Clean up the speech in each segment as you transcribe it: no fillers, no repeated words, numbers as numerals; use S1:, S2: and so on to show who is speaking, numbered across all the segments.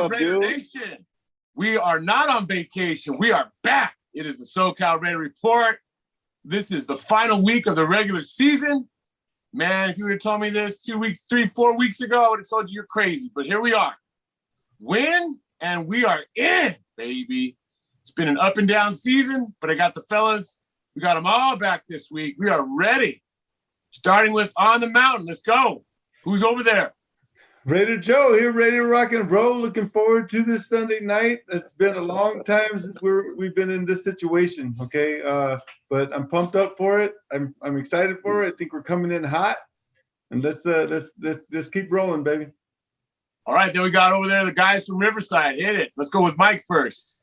S1: up,
S2: Raider
S1: dude?
S2: Nation? We are not on vacation. We are back. It is the SoCal Raider Report. This is the final week of the regular season. Man, if you would have told me this 2 weeks, 4 weeks ago, I would have told you you're crazy. But here we are. Win, and we are in, baby. It's been an up and down season, but I got the fellas. We got them all back this week. We are ready. Starting with On the Mountain. Let's go. Who's over there?
S3: Raider Joe here, ready to rock and roll. Looking forward to this Sunday night. It's been a long time since we've been in this situation, okay? But I'm pumped up for it. I'm excited for it. I think we're coming in hot, and let's keep rolling, baby.
S2: All right, then we got over there the guys from Riverside. Hit it. Let's go with Mike first.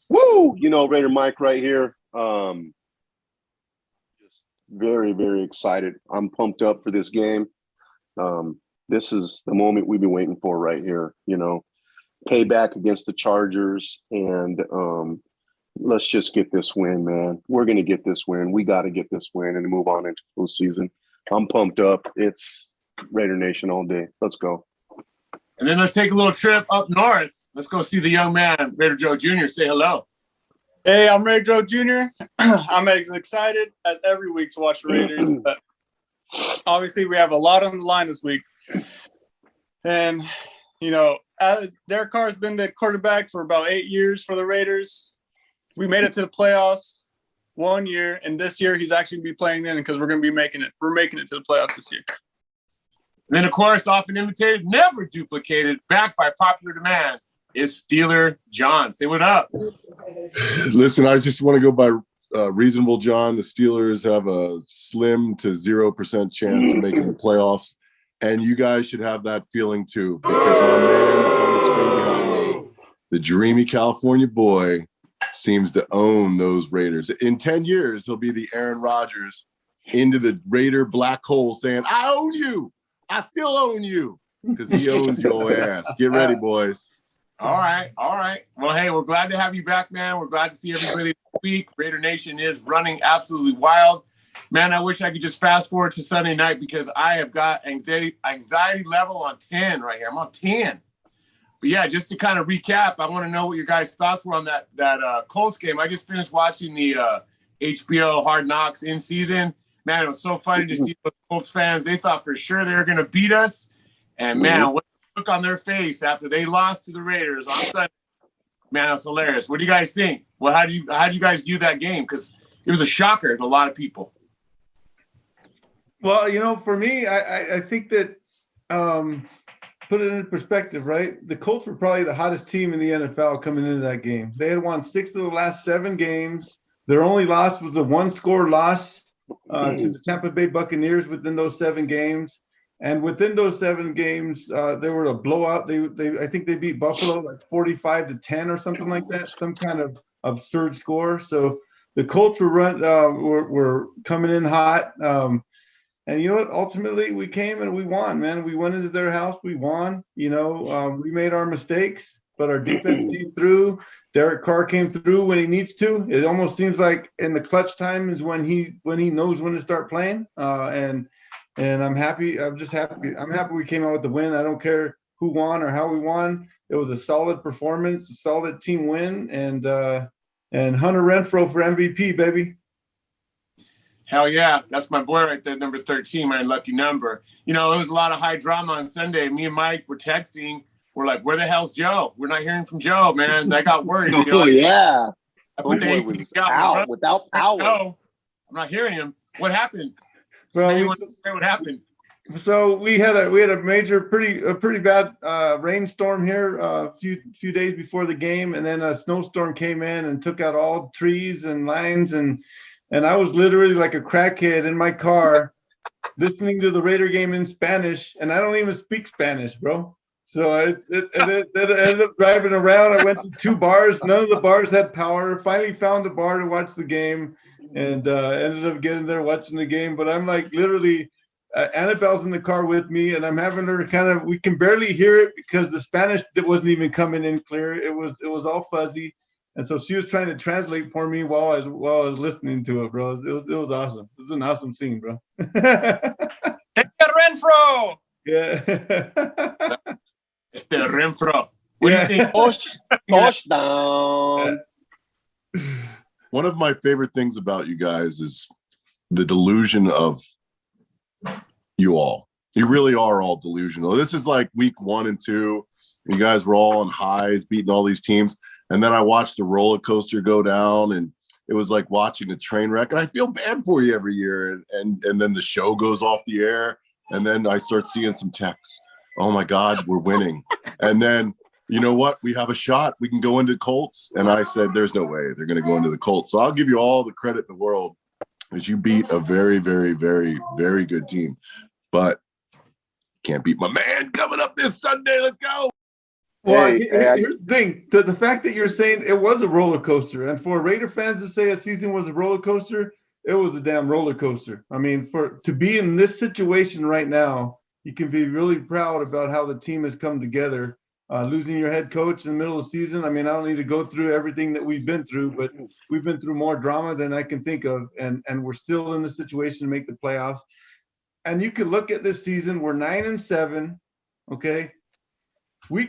S1: Woo! You know, Raider Mike right here. Just very, very excited. I'm pumped up for this game. This is the moment we've been waiting for right here, you know, payback against the Chargers. And let's just get this win, man. We're going to get this win. We got to get this win and move on into the postseason. I'm pumped up. It's Raider Nation all day. Let's go.
S2: And then let's take a little trip up north. Let's go see the young man, Raider Joe Jr. Say hello.
S4: Hey, I'm Raider Joe Jr. I'm as excited as every week to watch the Raiders, but obviously we have a lot on the line this week. And, you know, Derek Carr's been the quarterback for about 8 years for the Raiders. We made it to the playoffs 1 year, and this year he's actually going to be playing in because we're going to be making it. We're making it to the playoffs this year.
S2: And then, of course, often imitated, never duplicated, backed by popular demand, is Steeler John. Say what up.
S5: Listen, I just want to go by reasonable John. The Steelers have a slim to 0% chance of making the playoffs. And you guys should have that feeling too, because my man that's on the screen behind me, the dreamy California boy, seems to own those Raiders. In 10 years, he'll be the Aaron Rodgers into the Raider black hole saying, I own you. I still own you, because he owns your ass. Get ready, boys.
S2: All right. Well, hey, we're glad to have you back, man. We're glad to see everybody this week. Raider Nation is running absolutely wild. Man, I wish I could just fast forward to Sunday night because I have got anxiety level on 10 right here. I'm on 10. But yeah, just to kind of recap, I want to know what your guys' thoughts were on that Colts game. I just finished watching the HBO Hard Knocks in season. Man, it was so funny to see the Colts fans. They thought for sure they were going to beat us. And man, what the look on their face after they lost to the Raiders on Sunday. Man, it was hilarious. What do you guys think? Well, how do you guys view that game? Because it was a shocker to a lot of people.
S3: Well, you know, for me, I think that put it in perspective, right? The Colts were probably the hottest team in the NFL coming into that game. They had won 6 of the last 7 games. Their only loss was a 1-score loss to the Tampa Bay Buccaneers within those 7 games. And within those 7 games, they were a blowout. I think they beat Buffalo like 45-10 or something like that, some kind of absurd score. So the Colts were coming in hot. And you know what? Ultimately, we came and we won, man. We went into their house. We won. You know, we made our mistakes, but our defense came through. Derek Carr came through when he needs to. It almost seems like in the clutch time is when he knows when to start playing. And I'm happy. I'm just happy. I'm happy we came out with the win. I don't care who won or how we won. It was a solid performance, a solid team win, and Hunter Renfrow for MVP, baby.
S2: Hell yeah. That's my boy right there, number 13, my lucky number. You know, it was a lot of high drama on Sunday. Me and Mike were texting. We're like, where the hell's Joe? We're not hearing from Joe, man. I got worried. You know,
S1: yeah.
S2: I put the AP
S1: was
S2: out
S1: without power.
S2: No, I'm not hearing him. What happened?
S3: Well,
S2: Anyone say what happened?
S3: So we had a major, pretty bad rainstorm here a few days before the game, and then a snowstorm came in and took out all trees and lines, and I was literally like a crackhead in my car listening to the Raider game in Spanish, and I don't even speak Spanish, bro. So I ended up driving around. I went to 2 bars. None of the bars had power. Finally found a bar to watch the game, and ended up getting there watching the game. But I'm like literally, Annabelle's in the car with me, and I'm having her we can barely hear it because the Spanish wasn't even coming in clear. It was all fuzzy. And so she was trying to translate for me while I was listening to it, bro. It was awesome. It was an awesome scene, bro.
S4: Renfro.
S3: Yeah.
S2: It's the Renfro. What do you think?
S1: Touchdown.
S5: One of my favorite things about you guys is the delusion of you all. You really are all delusional. This is like week 1 and 2. You guys were all on highs, beating all these teams. And then I watched the roller coaster go down, and it was like watching a train wreck. And I feel bad for you every year. And then the show goes off the air, and then I start seeing some texts. Oh my God, we're winning. And then, you know what? We have a shot. We can go into Colts. And I said, there's no way they're going to go into the Colts. So I'll give you all the credit in the world, as you beat a very, very, very, very good team. But can't beat my man coming up this Sunday. Let's go.
S3: Well,
S1: Hey,
S3: here's the thing: the fact that you're saying it was a roller coaster, and for Raider fans to say a season was a roller coaster, it was a damn roller coaster. I mean, to be in this situation right now, you can be really proud about how the team has come together. Losing your head coach in the middle of the season. I mean, I don't need to go through everything that we've been through, but we've been through more drama than I can think of, and we're still in the situation to make the playoffs. And you could look at this season, we're 9-7, okay? We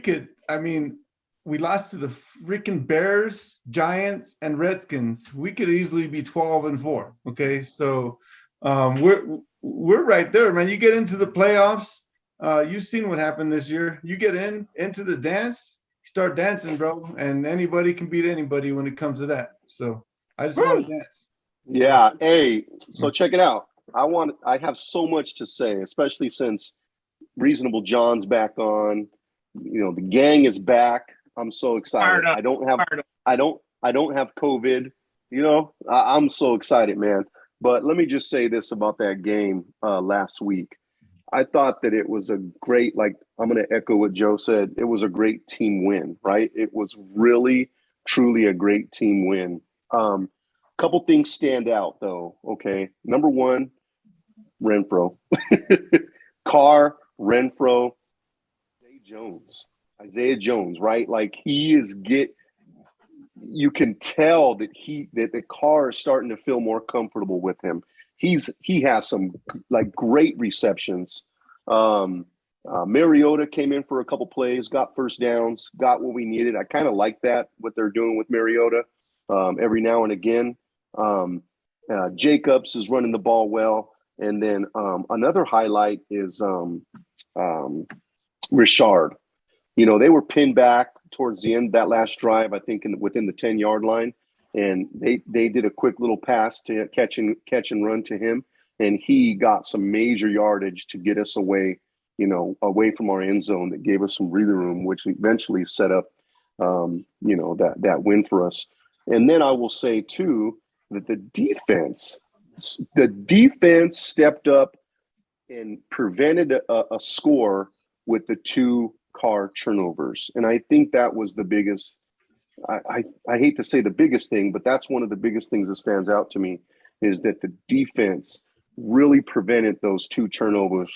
S3: lost to the freaking Bears, Giants, and Redskins. We could easily be 12-4, okay? So we're right there, man. You get into the playoffs, you've seen what happened this year. You get into the dance, start dancing, bro, and anybody can beat anybody when it comes to that. So I just want to dance.
S1: Yeah. Hey, so check it out. I have so much to say, especially since Reasonable John's back on. You know, the gang is back. I'm so excited. I don't have COVID. You know, I'm so excited, man. But let me just say this about that game last week. I thought that it was a great, like, I'm going to echo what Joe said. It was a great team win, right? It was really, truly a great team win. Couple things stand out, though, okay? Number one, Renfro. Carr, Renfro, Isaiah Jones, right? Like, you can tell that the Carr is starting to feel more comfortable with him. He has some like great receptions. Mariota came in for a couple plays, got first downs, got what we needed. I kind of like that, what they're doing with Mariota every now and again. Jacobs is running the ball well. And then another highlight is Richard. You know, they were pinned back towards the end of that last drive, I think within the 10-yard line. And they did a quick little pass to catch and run to him. And he got some major yardage to get us away from our end zone that gave us some breathing room, which eventually set up, that win for us. And then I will say, too, that the defense stepped up and prevented a score with the 2 Carr turnovers. And I think that was the biggest, I hate to say the biggest thing, but that's one of the biggest things that stands out to me, is that the defense really prevented those 2 turnovers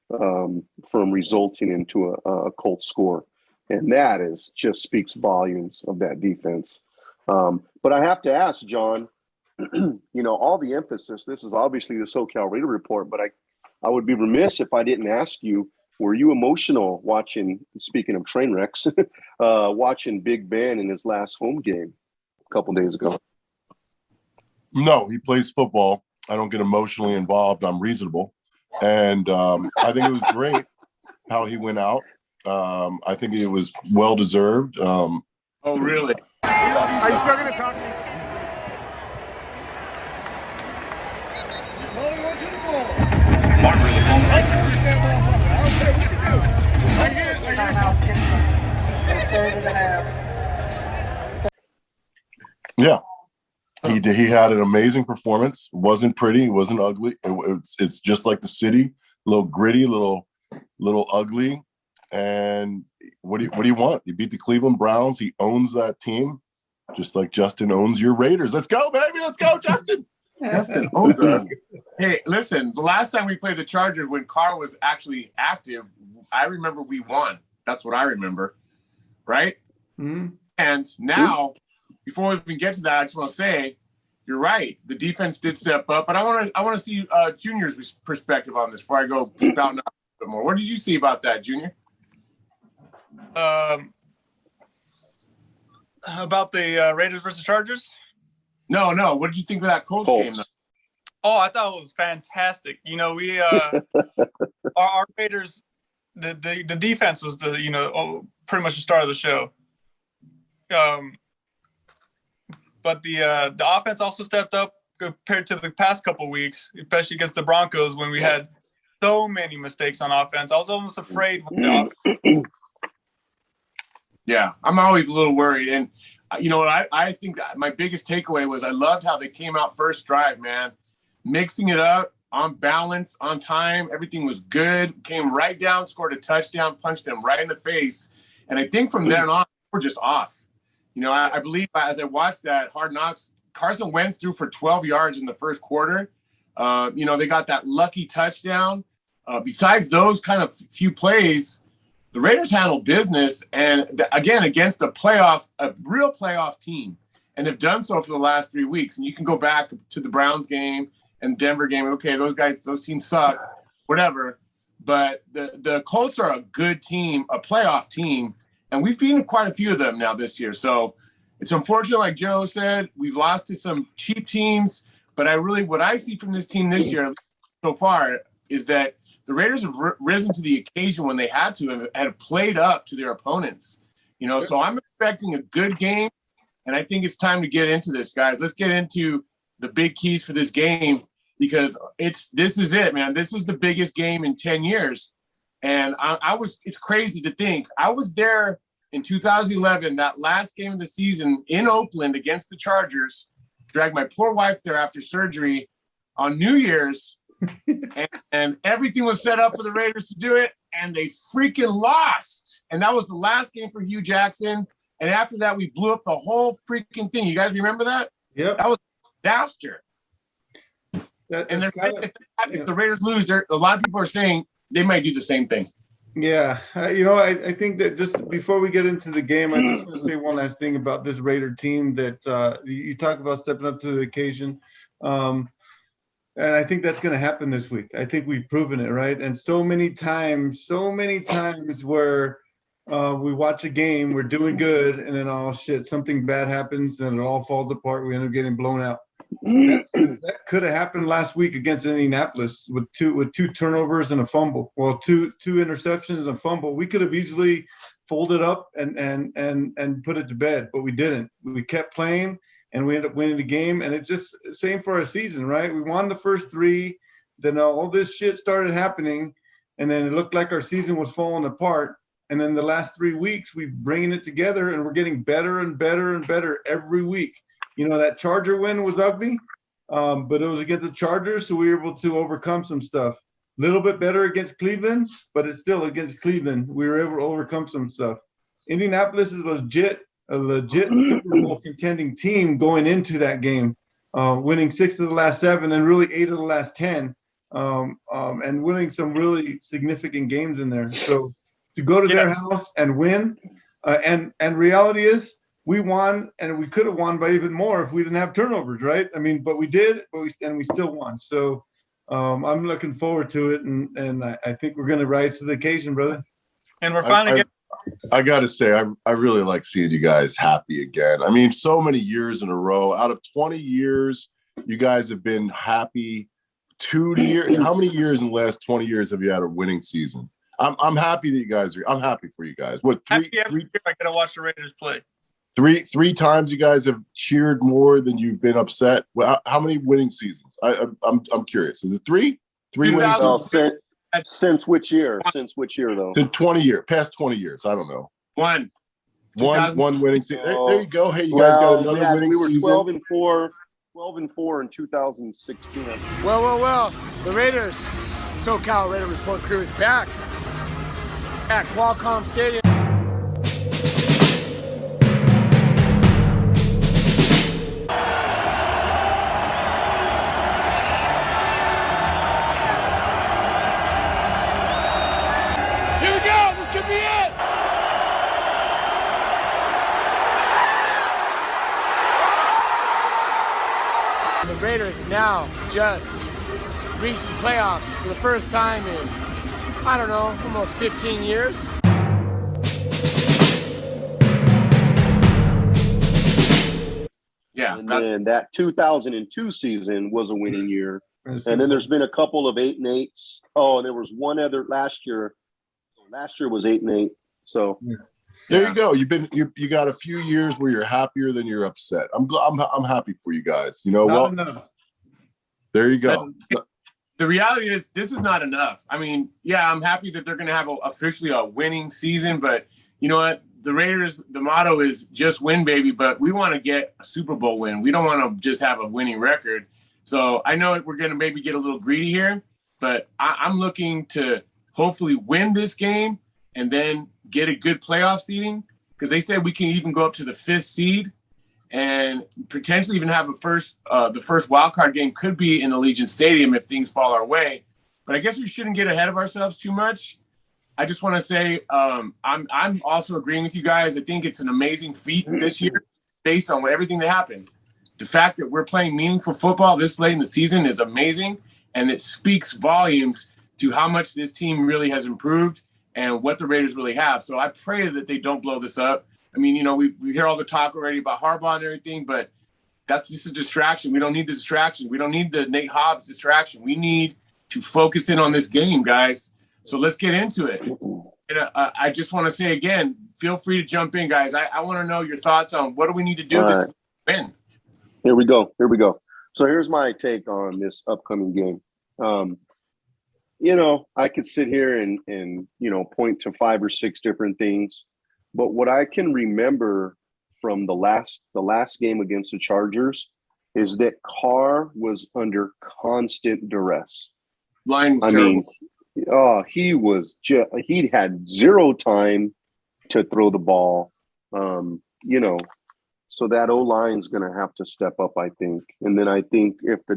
S1: from resulting into a Colts score. And that just speaks volumes of that defense. But I have to ask, John, all the emphasis, this is obviously the SoCal Raider Report, but I would be remiss if I didn't ask you, were you emotional watching, speaking of train wrecks, watching Big Ben in his last home game a couple days ago?
S5: No, he plays football. I don't get emotionally involved. I'm reasonable. And I think it was great how he went out. I think it was well-deserved.
S2: Oh, really? Are you still going to talk to me?
S5: Yeah, he had an amazing performance. Wasn't pretty, wasn't ugly. It's just like the city, a little gritty, little ugly. And what do you want? You beat the Cleveland Browns. He owns that team, just like Justin owns your Raiders. Let's go, baby. Let's go, Justin.
S2: Justin owns us. Hey, listen, the last time we played the Chargers, when Carr was actually active, I remember we won. That's what I remember, right?
S3: Mm-hmm.
S2: And now, before we even get to that, I just want to say, you're right. The defense did step up, but I want to see Junior's perspective on this before I go spouting out a bit more. What did you see about that, Junior?
S4: About the Raiders versus Chargers?
S2: No. What did you think of that Colts game?
S1: Colts.
S4: Oh, I thought it was fantastic. You know, we our Raiders, the defense was pretty much the star of the show. But the offense also stepped up compared to the past couple of weeks, especially against the Broncos when we had so many mistakes on offense. I was almost afraid with the offense.
S2: Yeah, I'm always a little worried. And, you know, I think my biggest takeaway was I loved how they came out first drive, man. Mixing it up, on balance, on time. Everything was good. Came right down, scored a touchdown, punched them right in the face. And I think from then on, we're just off. You know, I believe as I watched that Hard Knocks, Carson Wentz threw for 12 yards in the first quarter. You know, they got that lucky touchdown. Besides those kind of few plays, the Raiders handled business. And again, against a real playoff team, and have done so for the last 3 weeks. And you can go back to the Browns game and Denver game. Okay, those teams suck, whatever. But the Colts are a good team, a playoff team. And we've beaten quite a few of them now this year. So it's unfortunate, like Joe said, we've lost to some cheap teams. But what I see from this team this year so far is that the Raiders have risen to the occasion when they had to and have played up to their opponents. You know, so I'm expecting a good game. And I think it's time to get into this, guys. Let's get into the big keys for this game because this is it, man. This is the biggest game in 10 years. And it's crazy to think. I was there in 2011, that last game of the season in Oakland against the Chargers, dragged my poor wife there after surgery on New Year's, and everything was set up for the Raiders to do it, and they freaking lost. And that was the last game for Hugh Jackson. And after that, we blew up the whole freaking thing. You guys remember that?
S3: Yep.
S2: That was a disaster. If the Raiders lose, a lot of people are saying they might do the same thing.
S3: Yeah. I think that just before we get into the game, I just want to say one last thing about this Raider team that you talk about stepping up to the occasion. And I think that's going to happen this week. I think we've proven it, right? And so many times where we watch a game, we're doing good, and then, oh, shit, something bad happens, and it all falls apart. We end up getting blown out. That could have happened last week against Indianapolis with two turnovers and a fumble. Well, two interceptions and a fumble. We could have easily folded up and put it to bed, but we didn't. We kept playing, and we ended up winning the game. And it's just same for our season, right? We won the first three, then all this shit started happening, and then it looked like our season was falling apart. And then the last 3 weeks, we're bringing it together, and we're getting better and better and better every week. You know, that Charger win was ugly, but it was against the Chargers, so we were able to overcome some stuff. A little bit better against Cleveland, but it's still against Cleveland. We were able to overcome some stuff. Indianapolis is a legit Super Bowl contending team going into that game, winning 6 of the last 7 and really 8 of the last 10, and winning some really significant games in there. So to go to their house and win, and reality is, we won, and we could have won by even more if we didn't have turnovers, right? I mean, but we did, and we still won. So I'm looking forward to it, and I think we're going to rise to the occasion, brother.
S4: And we're finally
S5: I got to say, I really like seeing you guys happy again. I mean, so many years in a row. Out of 20 years, you guys have been happy 2 years. How many years in the last 20 years have you had a winning season? I'm happy that you guys are. I'm happy for you guys. What
S4: every year I get to watch the Raiders play.
S5: Three times you guys have cheered more than you've been upset. Well, how many winning seasons? I'm curious. Is it three? 3 winning seasons?
S1: Since which year? Since which year though?
S5: To 20 years, past 20 years. I don't know.
S2: One
S5: winning season. There you go. Hey, you guys got another winning season.
S1: We were 12-4 in 2016.
S6: Well. The Raiders, SoCal Raider Report crew is back at Qualcomm Stadium. Here we go. This could be it. The Raiders have now just reached the playoffs for the first time in, I don't know, almost 15 years.
S2: Yeah.
S1: And then that 2002 season was a winning year.
S3: And
S1: And then there's been a couple of 8-8s. Oh, and there was one other last year. Last year was 8-8. So
S5: There you go. You got a few years where you're happier than you're upset. I'm happy for you guys. You know,
S3: not enough.
S5: there you go.
S2: The reality is this is not enough. I mean, yeah, I'm happy that they're going to have officially a winning season, but you know what? The Raiders, the motto is just win, baby, but we want to get a Super Bowl win. We don't want to just have a winning record. So I know we're going to maybe get a little greedy here, but I'm looking to hopefully win this game and then get a good playoff seeding, because they said we can even go up to the 5th seed and potentially even have the first wild card game could be in Allegiant Stadium if things fall our way. But I guess we shouldn't get ahead of ourselves too much. I just want to say I'm also agreeing with you guys. I think it's an amazing feat this year based on everything that happened. The fact that we're playing meaningful football this late in the season is amazing, and it speaks volumes to how much this team really has improved and what the Raiders really have. So I pray that they don't blow this up. I mean, you know, we hear all the talk already about Harbaugh and everything, but that's just a distraction. We don't need the distraction. We don't need the Nate Hobbs distraction. We need to focus in on this game, guys. So let's get into it. And I just want to say again, feel free to jump in, guys. I want to know your thoughts on what do we need to do this win.
S1: Here we go. So here's my take on this upcoming game. You know, I could sit here and you know, point to 5 or 6 different things, but what I can remember from the last game against the Chargers is that Carr was under constant duress.
S2: Line was terrible.
S1: He had 0 time to throw the ball. You know, so that O-line's going to have to step up, I think. And then I think if I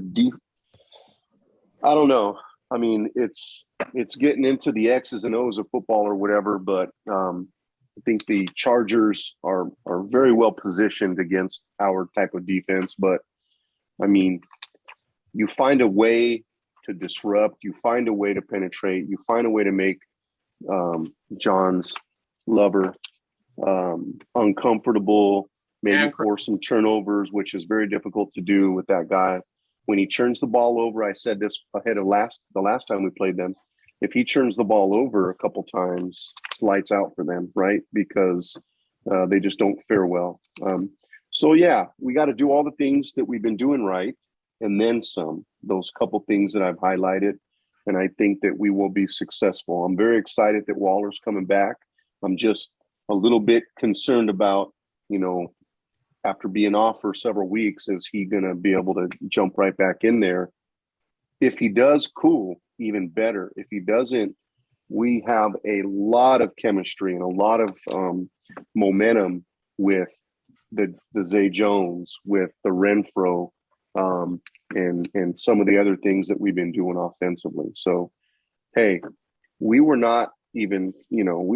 S1: don't know. I mean, it's getting into the X's and O's of football or whatever, but I think the Chargers are very well positioned against our type of defense. But I mean, you find a way to disrupt, you find a way to penetrate, you find a way to make John's lover uncomfortable, maybe force some turnovers, which is very difficult to do with that guy. When he turns the ball over, I said this ahead of the last time we played them. If he turns the ball over a couple times, it's lights out for them, right? Because they just don't fare well. So yeah, we got to do all the things that we've been doing right, and then some. Those couple things that I've highlighted, and I think that we will be successful. I'm very excited that Waller's coming back. I'm just a little bit concerned about, you know, after being off for several weeks, is he going to be able to jump right back in there? If he does, cool, even better. If he doesn't, we have a lot of chemistry and a lot of momentum with the Zay Jones, with the Renfro, and some of the other things that we've been doing offensively. So, hey, we were not even, you know,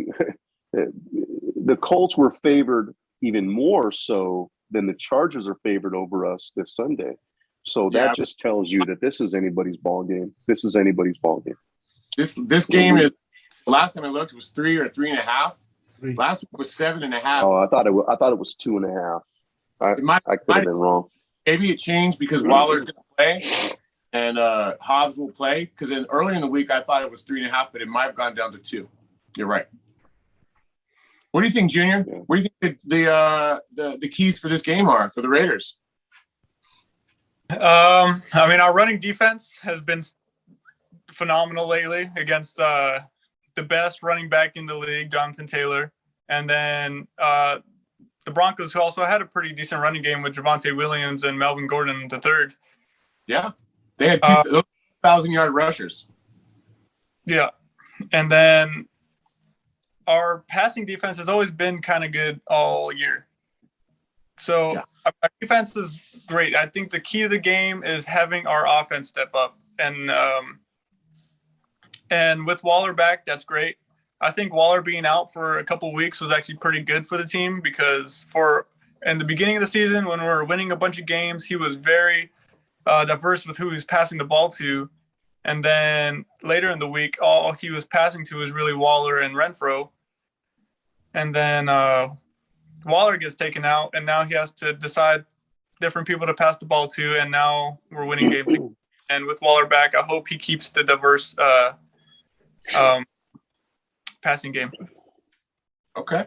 S1: the Colts were favored even more so than the Chargers are favored over us this Sunday. So that just tells you that this is anybody's ball game. This is anybody's ball game.
S2: This game is, last time I looked, it was 3 or 3.5. Last week was 7.5.
S1: Oh, I thought it was 2.5. I could have been wrong.
S2: Maybe it changed because Waller's going to play and Hobbs will play. Because early in the week I thought it was 3.5, but it might have gone down to 2. You're right. What do you think, Junior? Yeah. What do you think the keys for this game are for the Raiders?
S4: I mean, our running defense has been phenomenal lately against the best running back in the league, Jonathan Taylor. And then the Broncos, who also had a pretty decent running game with Javonte Williams and Melvin Gordon III.
S2: Yeah. They had 2,000-yard rushers. Yeah.
S4: And then our passing defense has always been kind of good all year. So our defense is great. I think the key to the game is having our offense step up. And with Waller back, that's great. I think Waller being out for a couple of weeks was actually pretty good for the team, because in the beginning of the season, when we were winning a bunch of games, he was very diverse with who he was passing the ball to. And then later in the week, all he was passing to was really Waller and Renfro. And then Waller gets taken out, and now he has to decide different people to pass the ball to, and now we're winning games. And with Waller back, I hope he keeps the diverse passing game.
S2: Okay.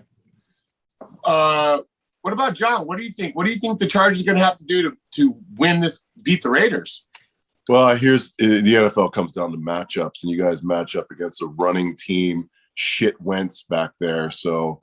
S2: What about John? What do you think? What do you think the Chargers are going to have to do to win this, beat the Raiders?
S5: Well, here's the NFL comes down to matchups, and you guys match up against a running team. Shit Wentz back there. So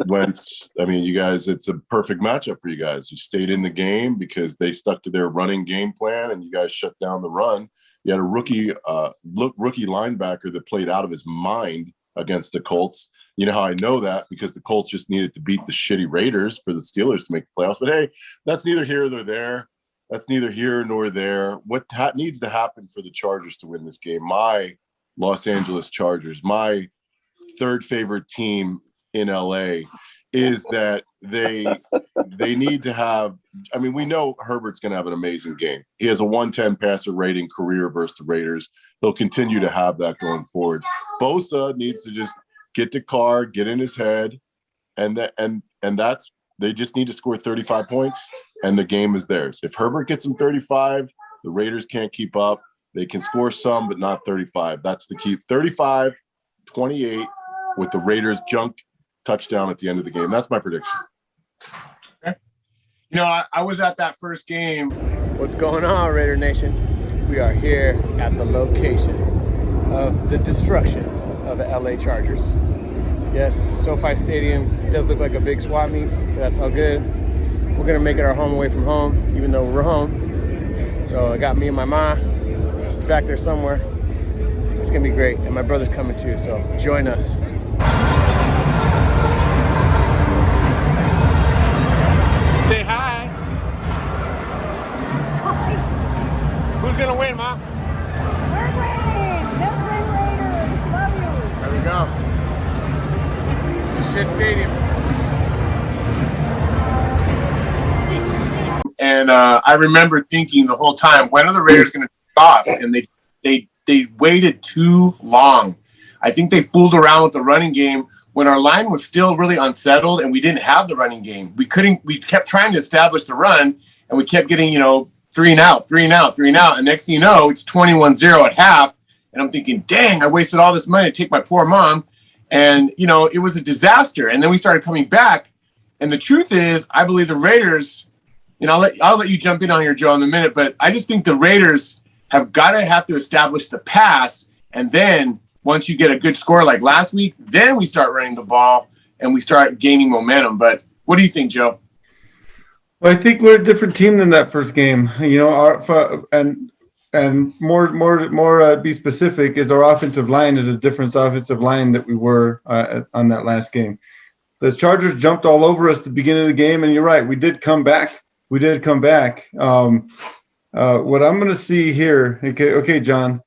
S5: Wentz, I mean, you guys, it's a perfect matchup for you guys. You stayed in the game because they stuck to their running game plan and you guys shut down the run. You had a rookie linebacker that played out of his mind against the Colts. You know how I know that? Because the Colts just needed to beat the shitty Raiders for the Steelers to make the playoffs. But hey, that's neither here nor there. That's neither here nor there. What needs to happen for the Chargers to win this game? My Los Angeles Chargers, my third favorite team in LA, is that they need to have, I mean, we know Herbert's going to have an amazing game. He has a 110 passer rating career versus the Raiders. He'll continue to have that going forward. Bosa needs to just get to Carr, get in his head, and that's, they just need to score 35 points and the game is theirs. If Herbert gets them 35, the Raiders can't keep up. They can score some, but not 35. That's the key. 35-28 with the Raiders junk touchdown at the end of the game. That's my prediction.
S2: Okay. You know, I was at that first game.
S6: What's going on, Raider Nation? We are here at the location of the destruction of the LA Chargers. Yes, SoFi Stadium does look like a big swap meet, but that's all good. We're gonna make it our home away from home, even though we're home. So I got me and my ma. She's back there somewhere. It's gonna be great, and my brother's coming too, so join us. Say hi. Who's gonna win, Ma?
S7: We're winning! Let's win, Raiders! Love you!
S6: There we go. Shit stadium.
S2: And I remember thinking the whole time, when are the Raiders going to take off? And they waited too long. I think they fooled around with the running game when our line was still really unsettled and we didn't have the running game. We kept trying to establish the run and we kept getting, 3 and out. And next thing you know, it's 21-0 at half. And I'm thinking, dang, I wasted all this money to take my poor mom. And, it was a disaster. And then we started coming back. And the truth is, I believe the Raiders, I'll let you jump in on here, Joe, in a minute, but I just think the Raiders have to establish the pass. And then once you get a good score like last week, then we start running the ball and we start gaining momentum. But what do you think, Joe?
S3: Well, I think we're a different team than that first game. And more be specific, is our offensive line is a different offensive line that we were on that last game. The Chargers jumped all over us at the beginning of the game, and you're right, we did come back. What I'm going to see here, okay, John.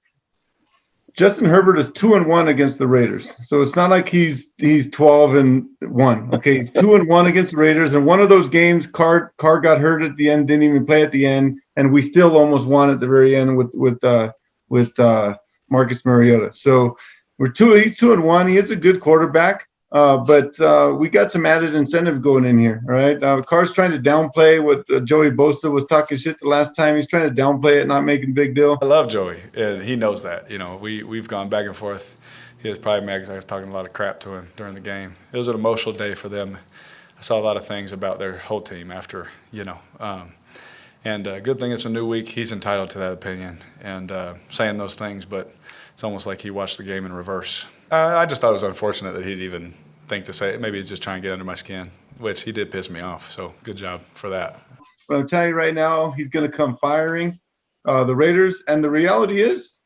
S3: Justin Herbert is 2-1 against the Raiders, so it's not like he's 12-1. Okay, he's 2-1 against the Raiders, and one of those games, Carr got hurt at the end, didn't even play at the end, and we still almost won at the very end with Marcus Mariota. So he's 2-1. He is a good quarterback, but we got some added incentive going in here. All right, Carr's trying to downplay what Joey Bosa was talking shit the last time. He's trying to downplay it, not making a big deal.
S8: I love Joey, and he knows that. We've gone back and forth. He was probably mad because I was talking a lot of crap to him during the game. It was an emotional day for them. I saw a lot of things about their whole team after, and good thing it's a new week. He's entitled to that opinion and saying those things, but it's almost like he watched the game in reverse. I just thought it was unfortunate that he'd even think to say it. Maybe he's just trying to get under my skin, which he did piss me off. So good job for that.
S3: But I'm telling you right now, he's going to come firing the Raiders. And the reality is,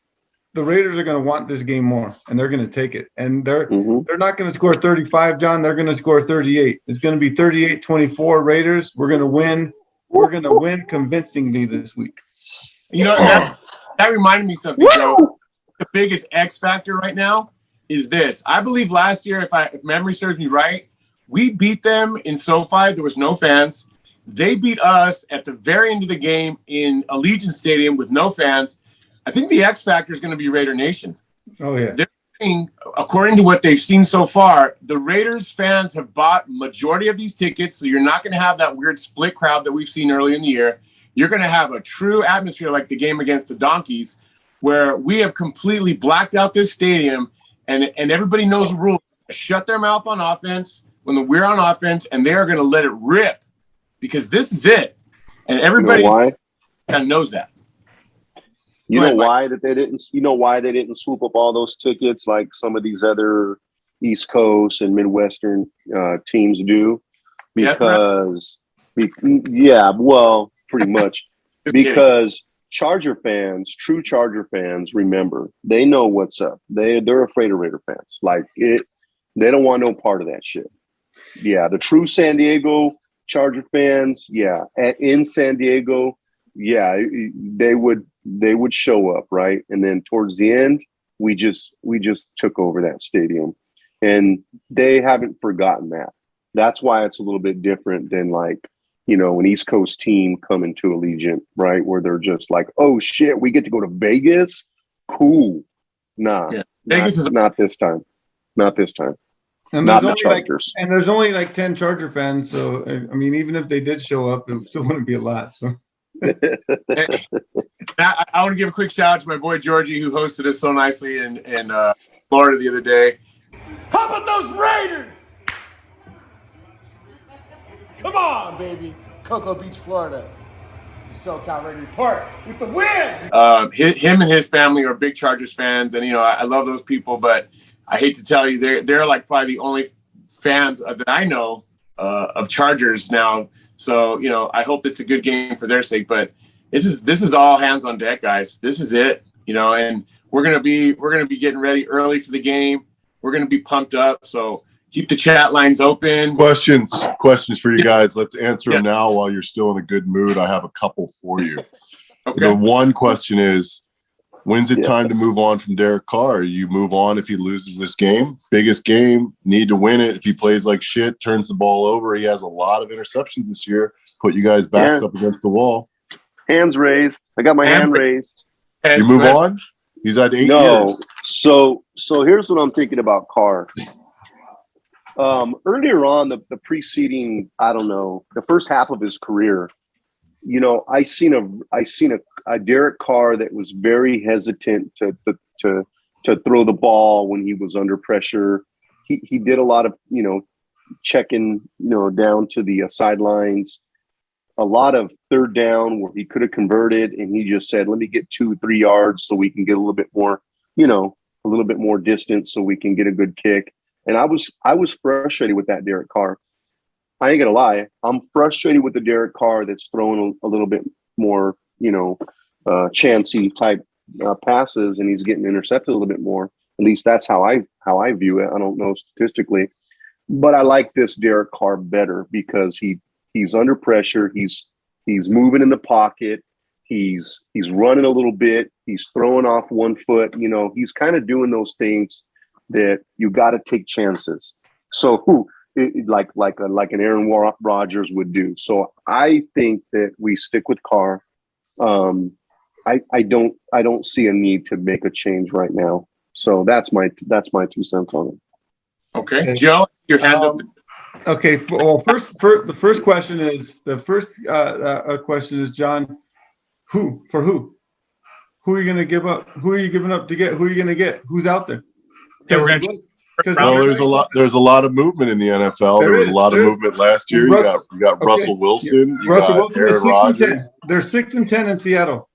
S3: the Raiders are going to want this game more, and they're going to take it. And they're not going to score 35, John. They're going to score 38. It's going to be 38-24 Raiders. We're going to win. We're going to win convincingly this week.
S2: That reminded me something, Joe. The biggest X factor right now is this. I believe last year, if memory serves me right, we beat them in SoFi. There was no fans. They beat us at the very end of the game in Allegiant Stadium with no fans. I think the X factor is going to be Raider Nation.
S3: Oh, yeah.
S2: They're according to what they've seen so far, the Raiders fans have bought majority of these tickets, so you're not going to have that weird split crowd that we've seen early in the year. You're going to have a true atmosphere like the game against the Donkeys, where we have completely blacked out this stadium, and everybody knows the rules. Shut their mouth on offense when we're on offense, and they are going to let it rip because this is it. And everybody kind of knows that.
S1: You know why they didn't swoop up all those tickets like some of these other East Coast and Midwestern teams do? Because, pretty much. Because Charger fans, true Charger fans, remember, they know what's up. They're afraid of Raider fans. Like it, they don't want no part of that shit. Yeah, the true San Diego Charger fans, in San Diego, they would show up, right? And then towards the end, we just took over that stadium, and they haven't forgotten that. That's why it's a little bit different than like, you know, an East Coast team coming to Allegiant, right? Where they're just like, oh shit, we get to go to Vegas? Cool. Nah, Vegas is not this time. Not this time.
S3: And
S1: not the Chargers.
S3: And there's only like 10 Charger fans, so I mean, even if they did show up, it still wouldn't be a lot. So
S2: I want to give a quick shout out to my boy Georgie, who hosted us so nicely in Florida the other day.
S6: How about those Raiders? Come on, baby. Cocoa Beach, Florida. The SoCal Raider Report with the win.
S2: Him and his family are big Chargers fans, and you know I love those people, but I hate to tell you, they're like probably the only fans that I know of Chargers now. So you know, I hope it's a good game for their sake. But this is all hands on deck, guys. This is it, you know. And we're gonna be getting ready early for the game. We're gonna be pumped up. So keep the chat lines open.
S5: Questions for you guys. Let's answer them now while you're still in a good mood. I have a couple for you.
S2: Okay.
S5: The one question is, when's it time to move on from Derek Carr? You move on if he loses this game. Biggest game, need to win it. If he plays like shit, turns the ball over. He has a lot of interceptions this year. Put you guys' backs up against the wall.
S1: Hands raised. I got my hand raised.
S5: You move on? He's had 8 years.
S1: So here's what I'm thinking about Carr. Earlier on, the preceding, I don't know, the first half of his career, you know, I seen a Derek Carr that was very hesitant to throw the ball when he was under pressure. He did a lot of, you know, checking, you know, down to the sidelines, a lot of third down where he could have converted, and he just said, let me get 2-3 yards so we can get a little bit more, you know, a little bit more distance so we can get a good kick. And I was frustrated with that Derek Carr. I ain't gonna lie. I'm frustrated with the Derek Carr that's throwing a little bit more, you know, chancy type passes, and he's getting intercepted a little bit more. At least that's how I view it. I don't know statistically, but I like this Derek Carr better because he's under pressure. He's moving in the pocket. He's running a little bit. He's throwing off one foot. You know, he's kind of doing those things that you got to take chances. So like an Aaron Rodgers would do. So I think that we stick with Carr. I don't see a need to make a change right now. So that's my 2 cents on it.
S2: Okay, Joe, your hand up.
S3: Okay. Well, the first question is question is, John, who are you going to give up? Who are you giving up to get? Who are you going to get? Who's out there?
S5: Well, there's a lot of movement in the NFL. There was a lot of movement last year. You got Russell Wilson. You got Aaron Rodgers.
S3: They're 6-10 in Seattle.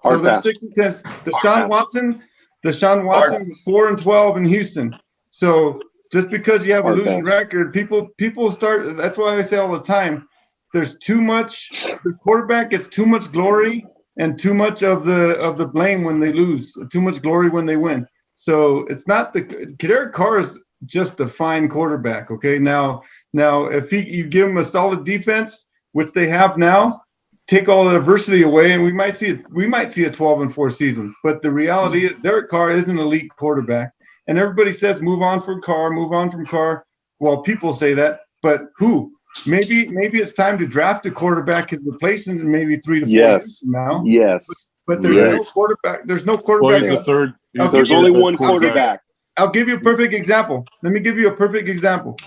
S3: So they're 6-10. Deshaun Watson was 4-12 in Houston. So just because you have a losing record, people start. That's why I say all the time, there's too much. The quarterback gets too much glory and too much of the blame when they lose. Too much glory when they win. So it's not Derek Carr is just a fine quarterback. Okay, now if you give him a solid defense, which they have now, take all the adversity away, and we might see a 12-4 season. But the reality is Derek Carr is an elite quarterback, and everybody says move on from Carr. Well, people say that, but who? Maybe it's time to draft a quarterback as replacement in maybe 3 to 4 years from now.
S1: Yes.
S3: But there's no quarterback. There's no quarterback.
S5: Well, he's the third.
S1: There's only one quarterback.
S3: I'll give you a perfect example. Let me give you a perfect example.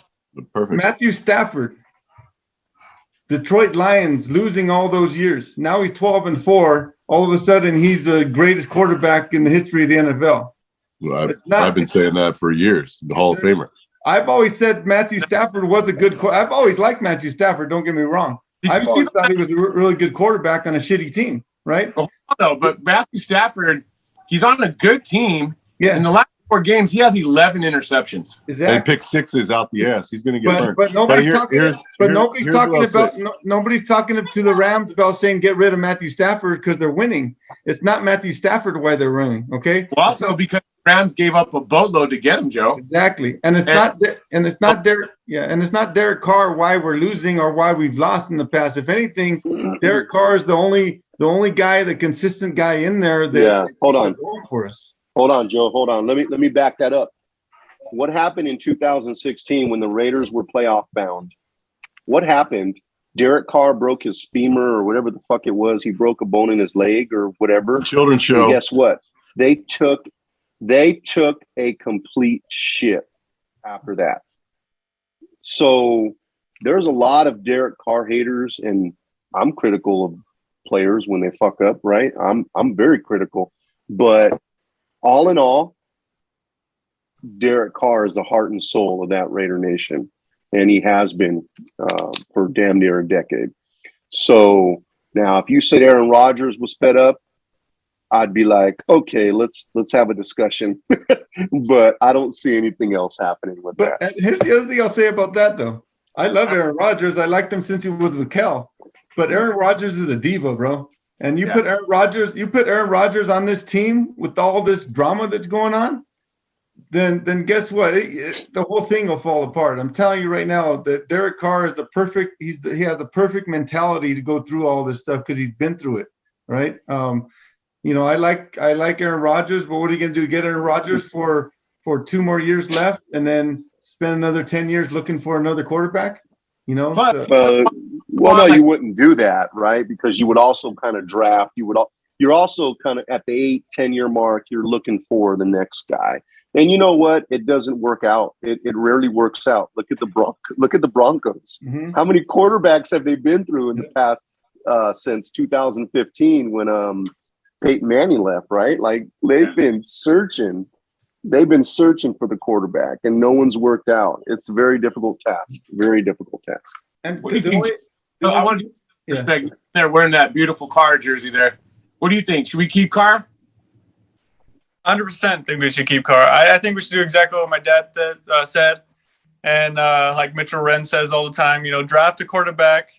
S5: Perfect.
S3: Matthew Stafford, Detroit Lions, losing all those years. Now he's 12-4. All of a sudden, he's the greatest quarterback in the history of the NFL.
S5: Well, I've been saying that for years. The Hall of Famer.
S3: I've always said Matthew Stafford was a good. I've always liked Matthew Stafford. Don't get me wrong. I've always thought he was a really good quarterback on a shitty team, right?
S2: No, but Matthew Stafford, he's on a good team.
S3: Yeah.
S2: In the last 4 games, he has 11 interceptions.
S3: Exactly.
S5: And pick sixes out the ass. He's going to get burned.
S3: But nobody's nobody's talking to the Rams about saying get rid of Matthew Stafford because they're winning. It's not Matthew Stafford why they're winning. Okay.
S2: Well, also because the Rams gave up a boatload to get him, Joe.
S3: Exactly. And it's not Derek Carr why we're losing or why we've lost in the past. If anything, Derek Carr is the only guy, the consistent guy in there that
S1: hold on
S3: going for us.
S1: Hold on, Joe. Hold on. Let me back that up. What happened in 2016 when the Raiders were playoff bound? What happened? Derek Carr broke his femur or whatever the fuck it was. He broke a bone in his leg or whatever.
S5: Children's show.
S1: And guess what? They took a complete shit after that. So there's a lot of Derek Carr haters, and I'm critical of players when they fuck up, right? I'm very critical. But all in all, Derek Carr is the heart and soul of that Raider Nation, and he has been for damn near a decade. So now, if you said Aaron Rodgers was fed up, I'd be like, okay, let's have a discussion. But I don't see anything else happening with that.
S3: And here's the other thing I'll say about that, though. I love Aaron Rodgers. I liked him since he was with Cal. But Aaron Rodgers is a diva, bro. And you put Aaron Rodgers on this team with all this drama that's going on, then guess what? The whole thing will fall apart. I'm telling you right now that Derek Carr is he has the perfect mentality to go through all this stuff because he's been through it, right? I like Aaron Rodgers, but what are you going to do? Get Aaron Rodgers for 2 more years left and then spend another 10 years looking for another quarterback?
S1: Well, no, you wouldn't do that, right? Because you would also kind of draft. You're also kind of at the 8-10 year mark. You're looking for the next guy, and you know what? It doesn't work out. It rarely works out. Look at the Broncos.
S3: Mm-hmm.
S1: How many quarterbacks have they been through in the past since 2015 when Peyton Manning left? Right? Like they've been searching. They've been searching for the quarterback, and no one's worked out. It's a very difficult task. Very difficult task.
S3: And
S2: what do you think? I want to respect they're wearing that beautiful Carr jersey there. What do you think? Should we keep Carr?
S4: 100% think we should keep Carr. I think we should do exactly what my dad said. And like Mitchell Wren says all the time, draft a quarterback,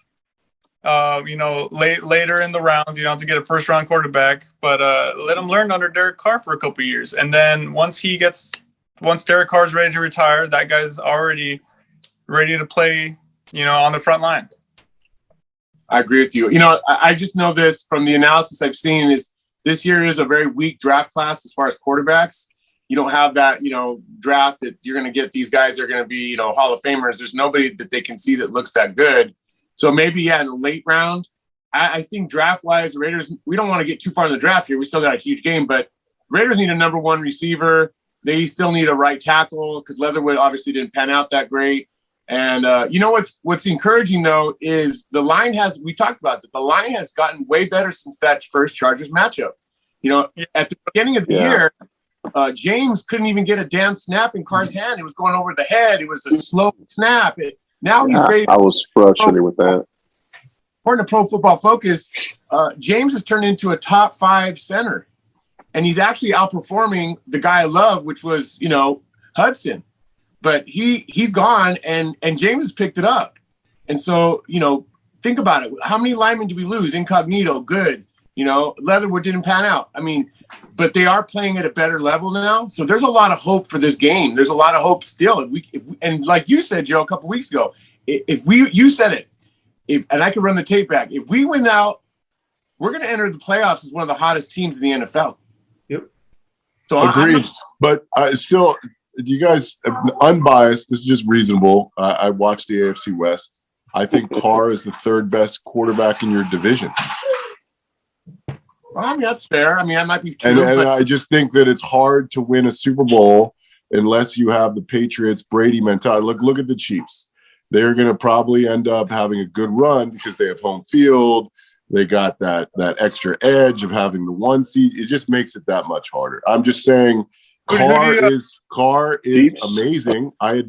S4: later in the rounds, to get a first-round quarterback. But let him learn under Derek Carr for a couple of years. And then once Derek Carr's ready to retire, that guy's already ready to play, on the front line.
S2: I agree with you. I just know this from the analysis I've seen is this year is a very weak draft class as far as quarterbacks. You don't have that, draft that you're going to get these guys that are going to be, Hall of Famers. There's nobody that they can see that looks that good. So maybe, in the late round, I think draft-wise, the Raiders, we don't want to get too far in the draft here. We still got a huge game, but Raiders need a number 1 receiver. They still need a right tackle because Leatherwood obviously didn't pan out that great. And what's encouraging though is the line we talked about that the line has gotten way better since that first Chargers matchup. At the beginning of the year, James couldn't even get a damn snap in Carr's hand. It was going over the head. It was a slow snap. Now he's ready.
S1: I was frustrated with that.
S2: According to Pro Football Focus, James has turned into a top 5 center, and he's actually outperforming the guy I love, which was Hudson. But he's gone, and James has picked it up. And so, think about it. How many linemen do we lose? Incognito, good. Leatherwood didn't pan out. But they are playing at a better level now. So there's a lot of hope for this game. There's a lot of hope still. And like you said, Joe, a couple weeks ago, you said it, and I can run the tape back. If we win out, we're going to enter the playoffs as one of the hottest teams in the NFL.
S3: Yep.
S5: So agreed. But still, you guys, unbiased, this is just reasonable. I watched the AFC West. I think Carr is the 3rd best quarterback in your division.
S2: Well, that's fair. I might be true.
S5: And I just think that it's hard to win a Super Bowl unless you have the Patriots Brady mentality. Look at the Chiefs. They're going to probably end up having a good run because they have home field. They got that extra edge of having the 1 seed. It just makes it that much harder. I'm just saying, Carr is amazing. I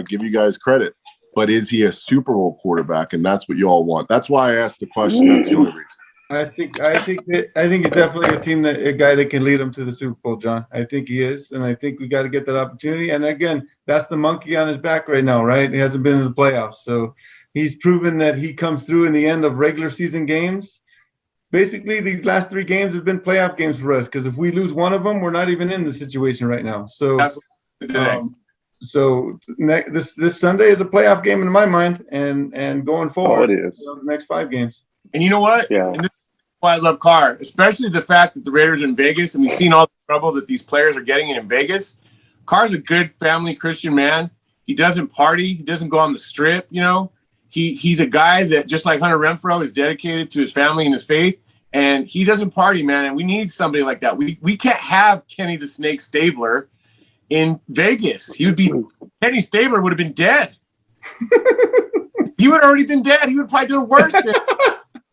S5: give you guys credit, but is he a Super Bowl quarterback? And that's what you all want. That's why I asked the question. That's the only reason.
S3: I think he's definitely a guy that can lead them to the Super Bowl, John. I think he is, and I think we got to get that opportunity. And again, that's the monkey on his back right now, right? He hasn't been in the playoffs, so he's proven that he comes through in the end of regular season games. Basically, these last 3 games have been playoff games for us because if we lose one of them, we're not even in the situation right now. So, this Sunday is a playoff game in my mind, and going forward,
S1: it is.
S3: The next 5 games.
S2: And you know what?
S1: Yeah.
S2: And this is why I love Carr, especially the fact that the Raiders are in Vegas, and we've seen all the trouble that these players are getting in Vegas. Carr's a good family Christian man. He doesn't party. He doesn't go on the strip, you know. He's a guy that, just like Hunter Renfrow, is dedicated to his family and his faith, and he doesn't party, man. And we need somebody like that. We can't have Kenny the Snake Stabler in Vegas. Kenny Stabler would have been dead. He would have already been dead. He would probably do worse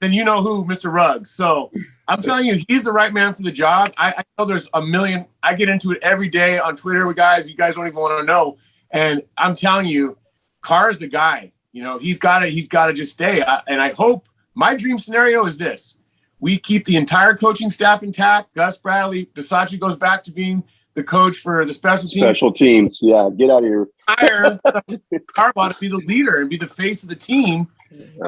S2: than you know who, Mr. Ruggs. So I'm telling you, he's the right man for the job. I know there's a million. I get into it every day on Twitter with guys. You guys don't even want to know. And I'm telling you, Carr's the guy. You know, he's got to just stay. And I hope my dream scenario is this: we keep the entire coaching staff intact. Gus Bradley, Bisaccia goes back to being the coach for the special teams.
S1: Special teams, yeah, get out of here.
S2: Hire Harbaugh to be the leader and be the face of the team,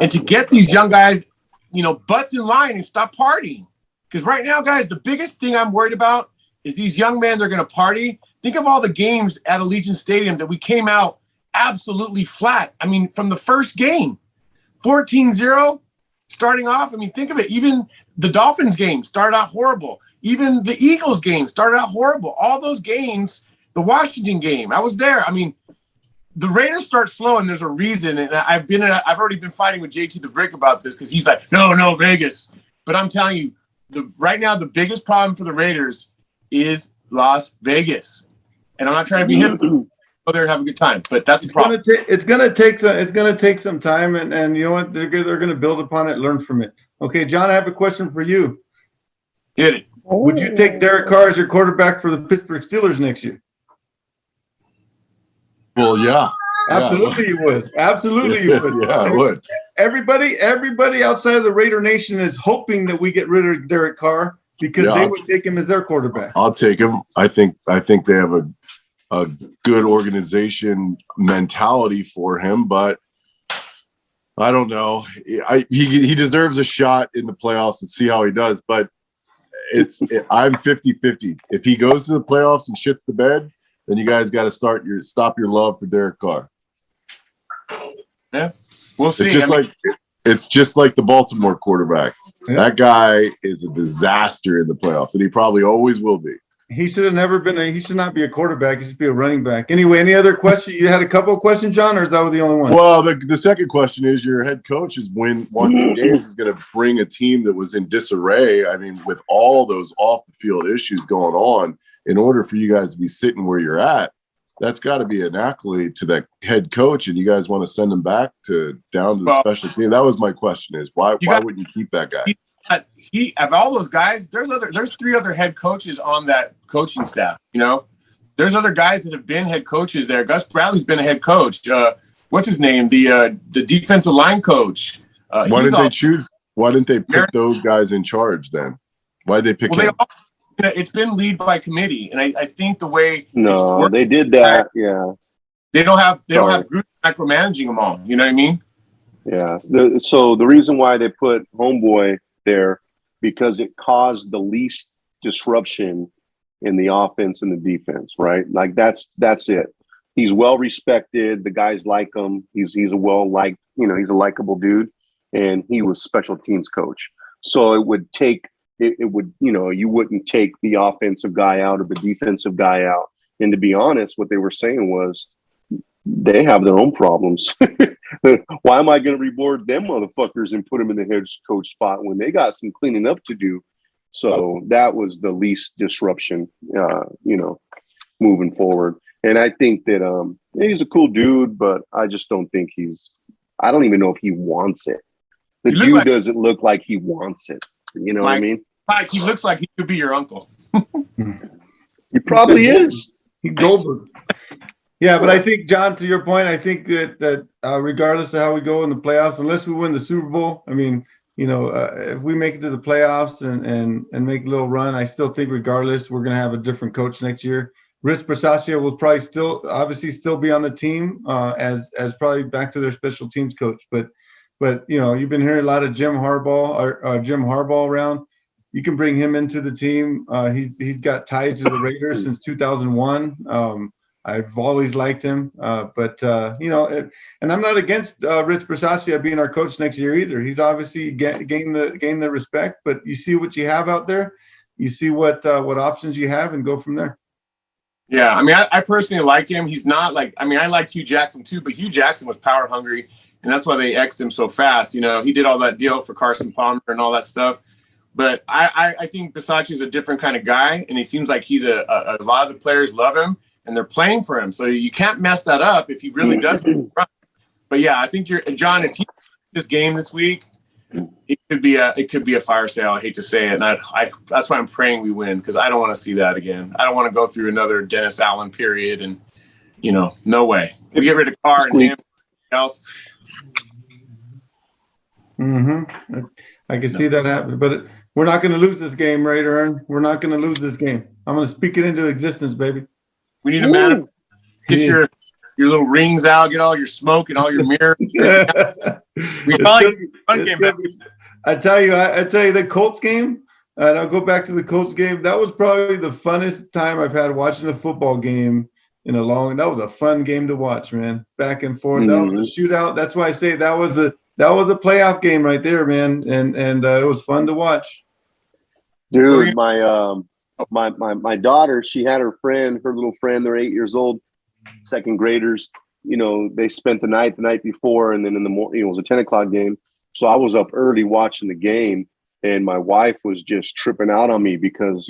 S2: and to get these young guys, you know, butts in line and stop partying. Because right now, guys, the biggest thing I'm worried about is these young men are going to party. Think of all the games at Allegiant Stadium that we came out absolutely flat. I mean, from the first game, 14-0 starting off. I mean, think of it. Even the Dolphins game started out horrible. Even the Eagles game started out horrible. All those games, the Washington game, I was there. I mean, the Raiders start slow, and there's a reason. And I've already been fighting with JT the Brick about this because he's like, no, Vegas. But I'm telling you, right now the biggest problem for the Raiders is Las Vegas. And I'm not trying to be hypocritical. Go there and have a good time, but that's the problem.
S3: It's gonna take some time, and you know what? They're gonna build upon it, learn from it. Okay, John, I have a question for you.
S2: Hit it.
S3: Would you take Derek Carr as your quarterback for the Pittsburgh Steelers next year?
S5: Well, yeah.
S3: Absolutely, you would. Absolutely, you would.
S5: Yeah, I would.
S3: Everybody outside of the Raider Nation is hoping that we get rid of Derek Carr because they would take him as their quarterback.
S5: I'll take him. I think they have a good organization mentality for him, but I don't know. He deserves a shot in the playoffs and see how he does, but I'm 50-50. If he goes to the playoffs and shits the bed, then you guys got to stop your love for Derek Carr.
S2: Yeah, we'll see.
S5: It's just like the Baltimore quarterback. Yeah. That guy is a disaster in the playoffs, and he probably always will be.
S3: He should have never been. He should not be a quarterback. He should be a running back. Anyway, any other question? You had a couple of questions, John, or is that was the only one?
S5: Well, the second question is your head coach is won some games is going to bring a team that was in disarray. I mean, with all those off the field issues going on, in order for you guys to be sitting where you're at, that's got to be an accolade to that head coach. And you guys want to send him back down to the special team. That was my question: is why wouldn't you keep that guy?
S2: Of all those guys, there's 3 other head coaches on that coaching staff. You know, there's other guys that have been head coaches there. Gus Bradley's been a head coach. What's his name? The defensive line coach.
S5: Why didn't they pick those guys in charge then? Why did they pick him?
S2: It's been lead by committee, and I think the way
S1: they did that. Yeah,
S2: they don't have groups micromanaging them all. You know what I mean?
S1: Yeah. So the reason why they put Homeboy there, because it caused the least disruption in the offense and the defense, right? Like that's it. He's well respected. The guys like him. He's a well liked, he's a likable dude, and he was special teams coach. So you wouldn't take the offensive guy out or the defensive guy out. And to be honest, what they were saying was they have their own problems. Why am I going to reward them motherfuckers and put them in the head coach spot when they got some cleaning up to do? So that was the least disruption, moving forward. And I think that he's a cool dude, but I just don't think I don't even know if he wants it. The dude doesn't look like he wants it. You know what I mean?
S2: Mike, he looks like he could be your uncle.
S1: He probably is.
S3: He's Goldberg. Yeah, but I think, John, to your point, I think that regardless of how we go in the playoffs, unless we win the Super Bowl, I mean, if we make it to the playoffs and make a little run, I still think regardless, we're going to have a different coach next year. Rich Bisaccia will probably still be on the team as probably back to their special teams coach. But you've been hearing a lot of Jim Harbaugh around. You can bring him into the team. He's got ties to the Raiders since 2001. I've always liked him, and I'm not against Rich Bisaccia being our coach next year either. He's obviously gained the respect, but you see what you have out there, you see what options you have, and go from there.
S2: Yeah, I mean, I personally like him. He's not like, I mean, I liked Hugh Jackson too, but Hugh Jackson was power hungry, and that's why they X'd him so fast. He did all that deal for Carson Palmer and all that stuff. But I think Bisaccia is a different kind of guy, and he seems like he's a lot of the players love him, and they're playing for him. So you can't mess that up if he really does. But yeah, I think John, if he this game this week, it could be a fire sale. I hate to say it, and I that's why I'm praying we win, because I don't want to see that again. I don't want to go through another Dennis Allen period, and no way. We get rid of Carr and him else.
S3: I can see that happen, but we're not going to lose this game, Raider Ern. We're not going to lose this game. I'm going to speak it into existence, baby.
S2: We need to manifest. Get your little rings out, get all your smoke and all your mirrors.
S3: I tell you, the Colts game, and I'll go back to the Colts game. That was probably the funnest time I've had watching a football game in a long. That was a fun game to watch, man. Back and forth. That was a shootout. That's why I say that was a playoff game right there, man. And it was fun to watch.
S1: Dude, my daughter, she had her little friend, they're 8 years old, second graders. They spent the night before, and then in the morning, it was a 10 o'clock game. So I was up early watching the game, and my wife was just tripping out on me because,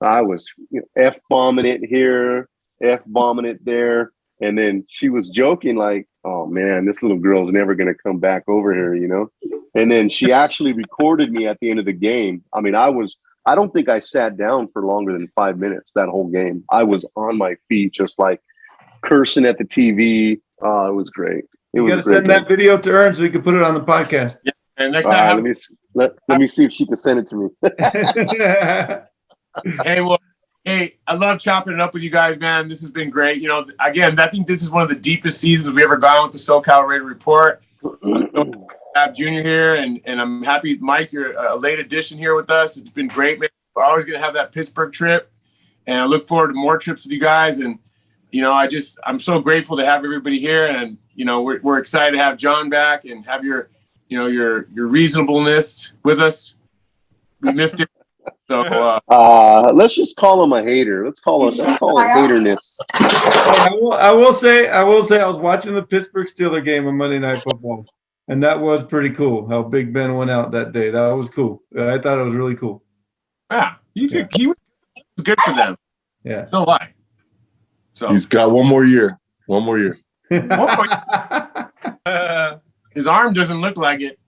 S1: I was F-bombing it here, F-bombing it there. And then she was joking like, oh man, this little girl's never going to come back over here, And then she actually recorded me at the end of the game. I mean, I don't think I sat down for longer than 5 minutes that whole game. I was on my feet, just like cursing at the TV. It was great.
S3: You got to send that video to Ern so we can put it on the podcast.
S2: Yeah. And next time,
S1: let me see if she can send it to me.
S2: Hey, I love chopping it up with you guys, man. This has been great. Again, I think this is one of the deepest seasons we ever gone with the SoCal Raider Report. Have Junior here, and I'm happy, Mike, you're a late addition here with us. It's been great, man. We're always going to have that Pittsburgh trip, and I look forward to more trips with you guys. And I'm so grateful to have everybody here, and we're excited to have John back and have your reasonableness with us. We missed it. So
S1: let's just call him a hater. Let's call it haterness.
S3: I will say I was watching the Pittsburgh Steelers game on Monday Night Football, and that was pretty cool how Big Ben went out that day. That was cool. I thought it was really cool.
S2: Yeah, he was good for them.
S3: Yeah,
S2: no lie. So
S5: he's got one more year.
S2: His arm doesn't look like it.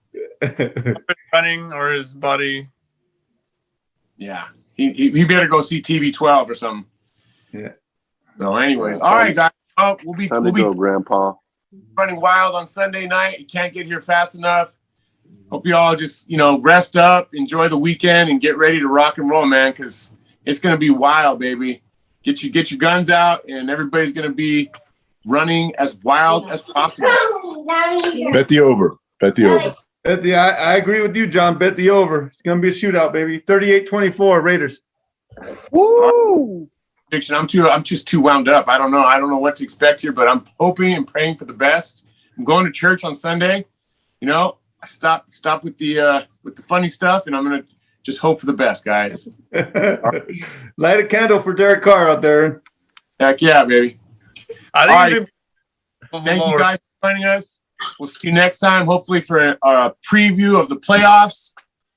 S4: Running or his body.
S2: Yeah, he better go see TB12 or something.
S3: Yeah.
S2: So, anyways, all right, guys. Oh, we'll be
S1: Grandpa.
S2: Running wild on Sunday night. You can't get here fast enough. Hope you all just rest up, enjoy the weekend, and get ready to rock and roll, man. Because it's gonna be wild, baby. Get your guns out, and everybody's gonna be running as wild as possible.
S5: Bet the over.
S3: I agree with you, John. Bet the over. It's going to be a shootout, baby. 38-24 Raiders.
S2: Woo! Prediction. I'm just too wound up. I don't know what to expect here, but I'm hoping and praying for the best. I'm going to church on Sunday. I stop with the funny stuff, and I'm going to just hope for the best, guys.
S3: Light a candle for Derek Carr out there.
S2: Heck yeah, baby.
S4: Thank
S2: you guys for joining us. We'll see you next time, hopefully for a preview of the playoffs.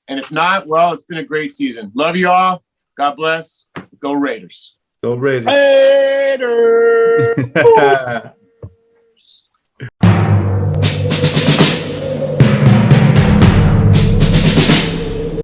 S2: And if not, well, it's been a great season. Love you all. God bless. Go Raiders.
S3: Go Raiders.
S4: Raiders!